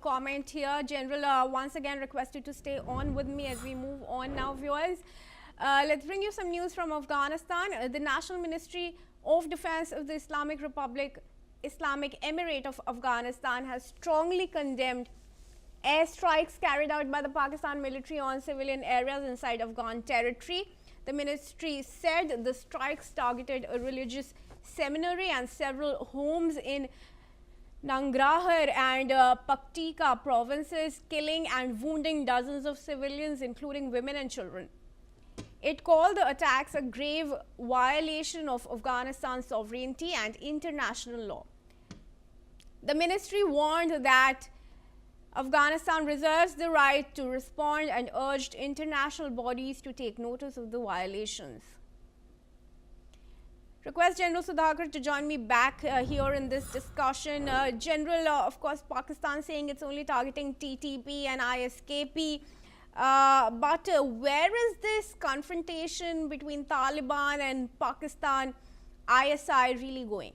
comment here. General, once again request you to stay on with me as we move on now, viewers. Let's bring you some news from Afghanistan. The National Ministry of Defense of the Islamic Emirate of Afghanistan has strongly condemned airstrikes carried out by the Pakistan military on civilian areas inside Afghan territory. The ministry said the strikes targeted a religious seminary and several homes in Nangarhar and Paktika provinces, killing and wounding dozens of civilians, including women and children. It called the attacks a grave violation of Afghanistan's sovereignty and international law. The ministry warned that Afghanistan reserves the right to respond and urged international bodies to take notice of the violations. Request General Sudhakar to join me back here in this discussion. General, of course, Pakistan saying it's only targeting TTP and ISKP. But where is this confrontation between Taliban and Pakistan ISI really going?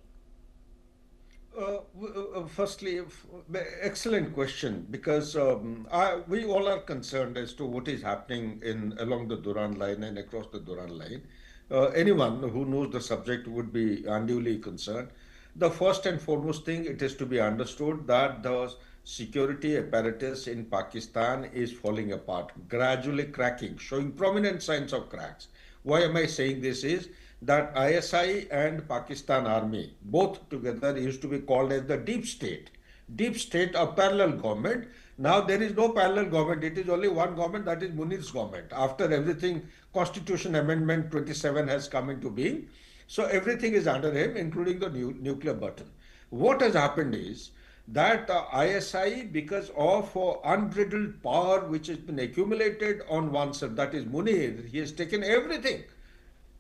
Firstly, excellent question, because we all are concerned as to what is happening along the Durand line and across the Durand line. Anyone who knows the subject would be unduly concerned. The first and foremost thing, it is to be understood that the security apparatus in Pakistan is falling apart, gradually cracking, showing prominent signs of cracks. Why am I saying this is that ISI and Pakistan Army, both together, used to be called as the deep state. Deep state, a parallel government. Now there is no parallel government. It is only one government, that is Munir's government. After everything, Constitution Amendment 27 has come into being. So everything is under him, including the nuclear button. What has happened is that ISI, because of unbridled power which has been accumulated on oneself, that is Munir, he has taken everything.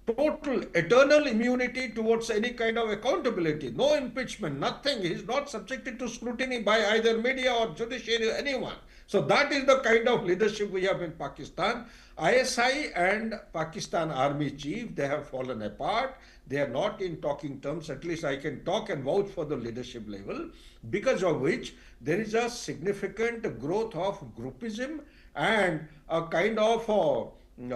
Total, eternal immunity towards any kind of accountability, no impeachment, nothing. He is not subjected to scrutiny by either media or judiciary or anyone. So that is the kind of leadership we have in Pakistan. ISI and Pakistan Army Chief, they have fallen apart. They are not in talking terms. At least I can talk and vouch for the leadership level, because of which there is a significant growth of groupism and a kind of the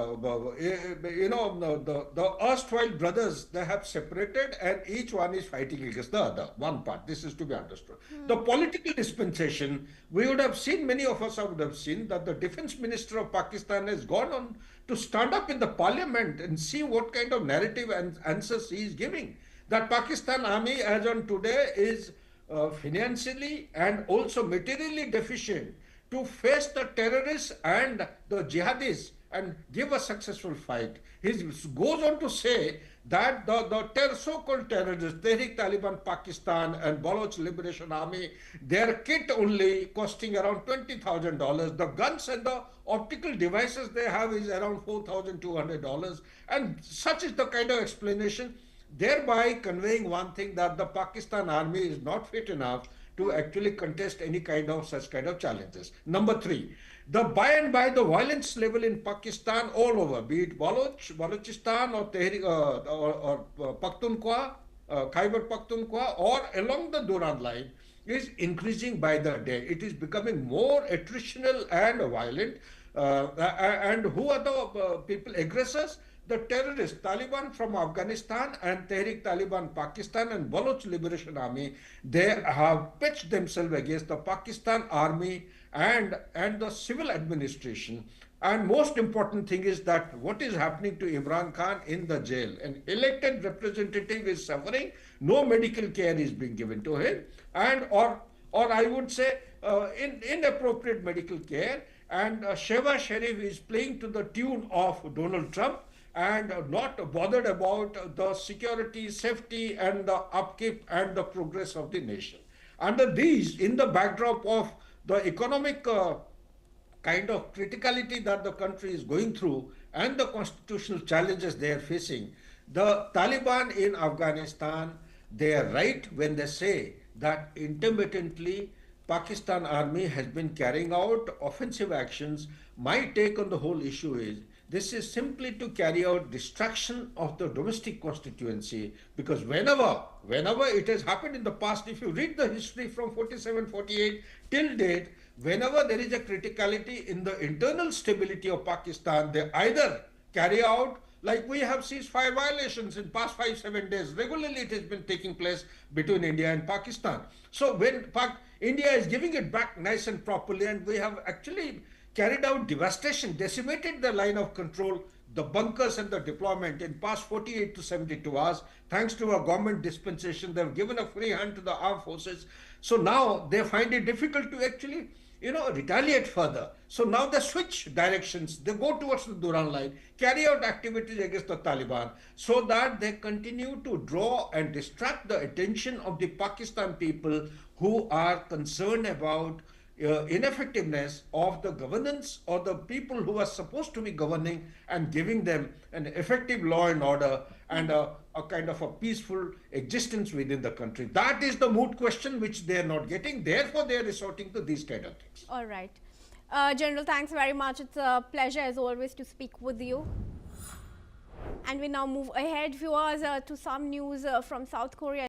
erstwhile brothers, they have separated and each one is fighting against the other. One part, this is to be understood. The political dispensation, we would have seen, many of us would have seen that the defense minister of Pakistan has gone on to stand up in the parliament and see what kind of narrative and answers he is giving. That Pakistan army as on today is financially and also materially deficient to face the terrorists and the jihadis and give a successful fight. He goes on to say that the so-called terrorists, Tehrik-Taliban Pakistan and Baloch Liberation Army, their kit only costing around $20,000. The guns and the optical devices they have is around $4,200. And such is the kind of explanation, thereby conveying one thing, that the Pakistan army is not fit enough to actually contest any kind of such kind of challenges. Number three, the violence level in Pakistan all over, be it Balochistan or Pakhtunkhwa, Khyber Pakhtunkhwa, or along the Durand line, is increasing by the day. It is becoming more attritional and violent. And who are the people, aggressors? The terrorists, Taliban from Afghanistan and Tehrik-Taliban Pakistan and Baloch Liberation Army, they have pitched themselves against the Pakistan army and the civil administration. And most important thing is that what is happening to Imran Khan in the jail. An elected representative is suffering, no medical care is being given to him, and or I would say inappropriate medical care, and Shehbaz Sharif is playing to the tune of Donald Trump and not bothered about the security, safety and the upkeep and the progress of the nation. Under these, in the backdrop of the economic kind of criticality that the country is going through and the constitutional challenges they are facing, the Taliban in Afghanistan, they are right when they say that intermittently Pakistan army has been carrying out offensive actions. My take on the whole issue is, this is simply to carry out destruction of the domestic constituency, because whenever it has happened in the past, if you read the history from 47, 48 till date, whenever there is a criticality in the internal stability of Pakistan, they either carry out, like we have ceasefire violations in past 5-7 days. Regularly it has been taking place between India and Pakistan. So when India is giving it back nice and properly, and we have actually carried out devastation, decimated the line of control, the bunkers and the deployment in past 48 to 72 hours. Thanks to a government dispensation, they've given a free hand to the armed forces. So now they find it difficult to actually, retaliate further. So now they switch directions. They go towards the Duran line, carry out activities against the Taliban, so that they continue to draw and distract the attention of the Pakistan people who are concerned about ineffectiveness of the governance or the people who are supposed to be governing and giving them an effective law and order and a kind of a peaceful existence within the country. That is the moot question which they are not getting. Therefore, they are resorting to these kind of things. All right. General, thanks very much. It's a pleasure as always to speak with you. And we now move ahead, viewers, to some news from South Korea.